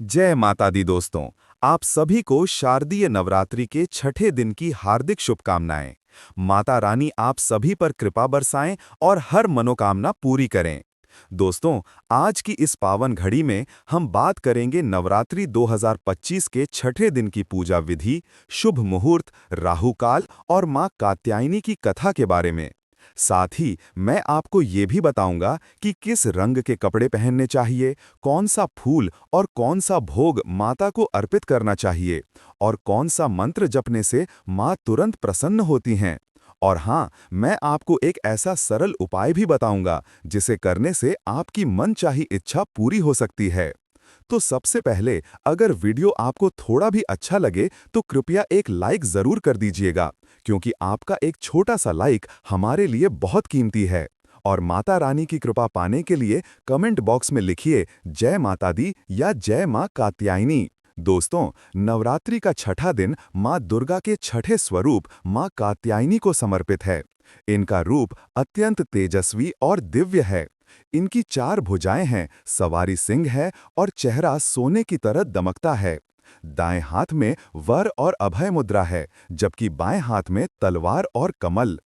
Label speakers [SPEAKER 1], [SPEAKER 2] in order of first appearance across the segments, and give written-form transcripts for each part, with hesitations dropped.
[SPEAKER 1] जय माता दी दोस्तों। आप सभी को शारदीय नवरात्रि के छठे दिन की हार्दिक शुभकामनाएं। माता रानी आप सभी पर कृपा बरसाएं और हर मनोकामना पूरी करें। दोस्तों, आज की इस पावन घड़ी में हम बात करेंगे नवरात्रि 2025 के छठे दिन की पूजा विधि, शुभ मुहूर्त, राहु काल और मां कात्यायनी की कथा के बारे में। साथ ही मैं आपको ये भी बताऊंगा कि किस रंग के कपड़े पहनने चाहिए, कौन सा फूल और कौन सा भोग माता को अर्पित करना चाहिए और कौन सा मंत्र जपने से मां तुरंत प्रसन्न होती हैं। और हाँ, मैं आपको एक ऐसा सरल उपाय भी बताऊंगा जिसे करने से आपकी मनचाही इच्छा पूरी हो सकती है। तो सबसे पहले, अगर वीडियो आपको थोड़ा भी अच्छा लगे तो कृपया एक लाइक जरूर कर दीजिएगा, क्योंकि आपका एक छोटा सा लाइक हमारे लिए बहुत कीमती है। और माता रानी की कृपा पाने के लिए कमेंट बॉक्स में लिखिए जय माता दी या जय मां कात्यायनी। दोस्तों, नवरात्रि का छठा दिन मां दुर्गा के छठे स्वरूप मां कात्यायनी को समर्पित है। इनका रूप अत्यंत तेजस्वी और दिव्य है। इनकी चार भुजाएं हैं, सवारी सिंह है और चेहरा सोने की तरह दमकता है। दाएं हाथ में वर और अभय मुद्रा है, जबकि बाएं हाथ में तलवार और कमल।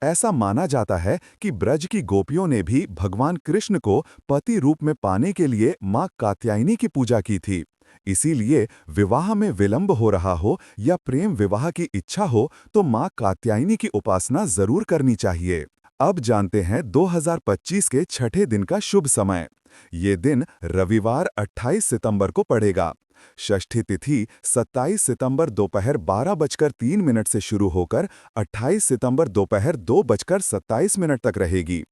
[SPEAKER 1] ऐसा माना जाता है कि ब्रज की गोपियों ने भी भगवान कृष्ण को पति रूप में पाने के लिए मां कात्यायनी की पूजा की थी। इसीलिए विवाह में विलंब हो रहा हो या प्रेम विवाह की इच्छा हो तो मां कात्यायनी की उपासना जरूर करनी चाहिए। अब जानते हैं 2025 के छठे दिन का शुभ समय। ये दिन रविवार 28 सितंबर को पड़ेगा। षष्ठी तिथि 27 सितंबर दोपहर 12:03 से शुरू होकर 28 सितंबर दोपहर 2:27 तक रहेगी।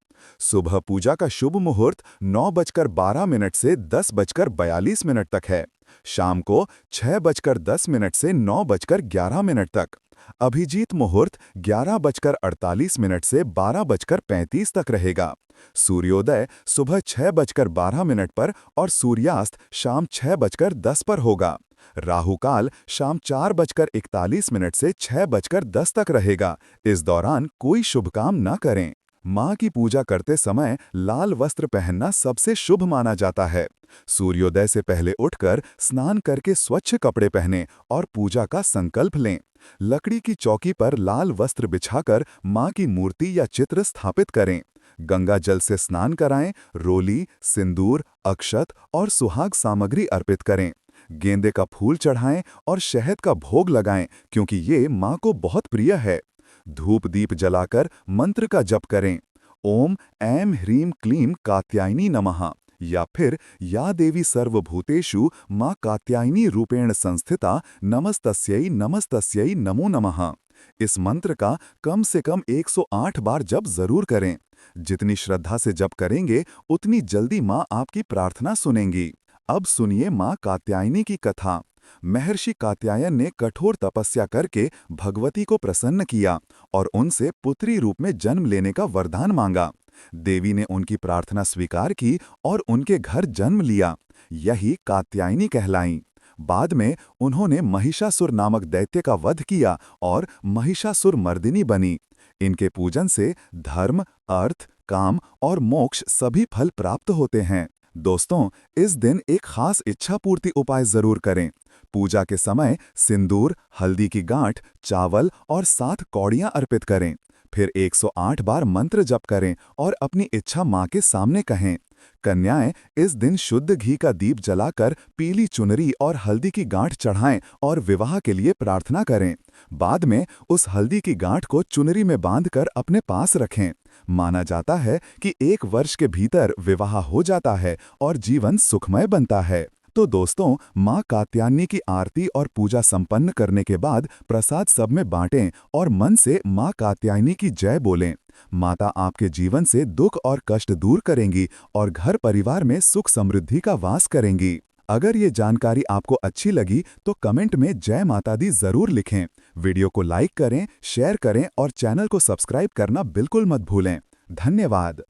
[SPEAKER 1] सुबह पूजा का शुभ मुहूर्त 9:12 से 10:42 तक है। शाम को 6:10 से 9:11 तक। अभिजीत मुहूर्त 11:48 से 12:35 तक रहेगा। सूर्योदय सुबह 6:12 पर और सूर्यास्त शाम 6:10 पर होगा। राहु काल शाम 4:41 से 6:10 तक रहेगा। इस दौरान कोई शुभ काम न करें। मां की पूजा करते समय लाल वस्त्र पहनना सबसे शुभ माना जाता है। सूर्योदय से पहले उठकर स्नान करके स्वच्छ कपड़े पहनें और पूजा का संकल्प लें। लकड़ी की चौकी पर लाल वस्त्र बिछाकर मां की मूर्ति या चित्र स्थापित करें। गंगा जल से स्नान कराएं, रोली, सिंदूर, अक्षत और सुहाग सामग्री अर्पित करें। गेंदे का फूल चढ़ाएं और शहद का भोग लगाएं, क्योंकि ये मां को बहुत प्रिय है। धूप दीप जलाकर मंत्र का जप करें। ओम ऐं ह्रीं क्लीं कात्यायनी नमः या फिर या देवी सर्वभूतेषु मां कात्यायनी रूपेण संस्थिता नमस्तस्यै नमो नमः। इस मंत्र का कम से कम 108 बार जप जरूर करें। जितनी श्रद्धा से जप करेंगे उतनी जल्दी मां आपकी प्रार्थना सुनेंगी। अब सुनिए मां कात्यायनी की कथा। महर्षि कात्यायन ने कठोर तपस्या करके भगवती को प्रसन्न किया और उनसे पुत्री रूप में जन्म लेने का वरदान मांगा। देवी ने उनकी प्रार्थना स्वीकार की और उनके घर जन्म लिया। यही कात्यायनी कहलाईं। बाद में उन्होंने महिषासुर नामक दैत्य का वध किया और महिषासुर मर्दिनी बनी। इनके पूजन से धर्म, अर्थ, काम और मोक्ष सभी फल प्राप्त होते हैं। दोस्तों, इस दिन एक खास इच्छा पूर्ति उपाय जरूर करें। पूजा के समय सिंदूर, हल्दी की गांठ, चावल और 7 कौड़ियां अर्पित करें। फिर 108 बार मंत्र जप करें और अपनी इच्छा मां के सामने कहें। कन्याएं इस दिन शुद्ध घी का दीप जलाकर पीली चुनरी और हल्दी की गांठ चढ़ाएं और विवाह के लिए प्रार्थना करें। बाद में उस हल्दी की गांठ को चुनरी में बांधकर अपने पास रखें। माना जाता है कि 1 वर्ष के भीतर विवाह हो जाता है और जीवन सुखमय बनता है। तो दोस्तों, मां कात्यायनी की आरती और पूजा संपन्न करने के बाद प्रसाद सब में बांटें और मन से मां कात्यायनी की जय बोलें। माता आपके जीवन से दुख और कष्ट दूर करेंगी और घर परिवार में सुख समृद्धि का वास करेंगी। अगर ये जानकारी आपको अच्छी लगी तो कमेंट में जय माता दी जरूर लिखें। वीडियो को लाइक करें, शेयर करें और चैनल को सब्सक्राइब करना बिल्कुल मत भूलें। धन्यवाद।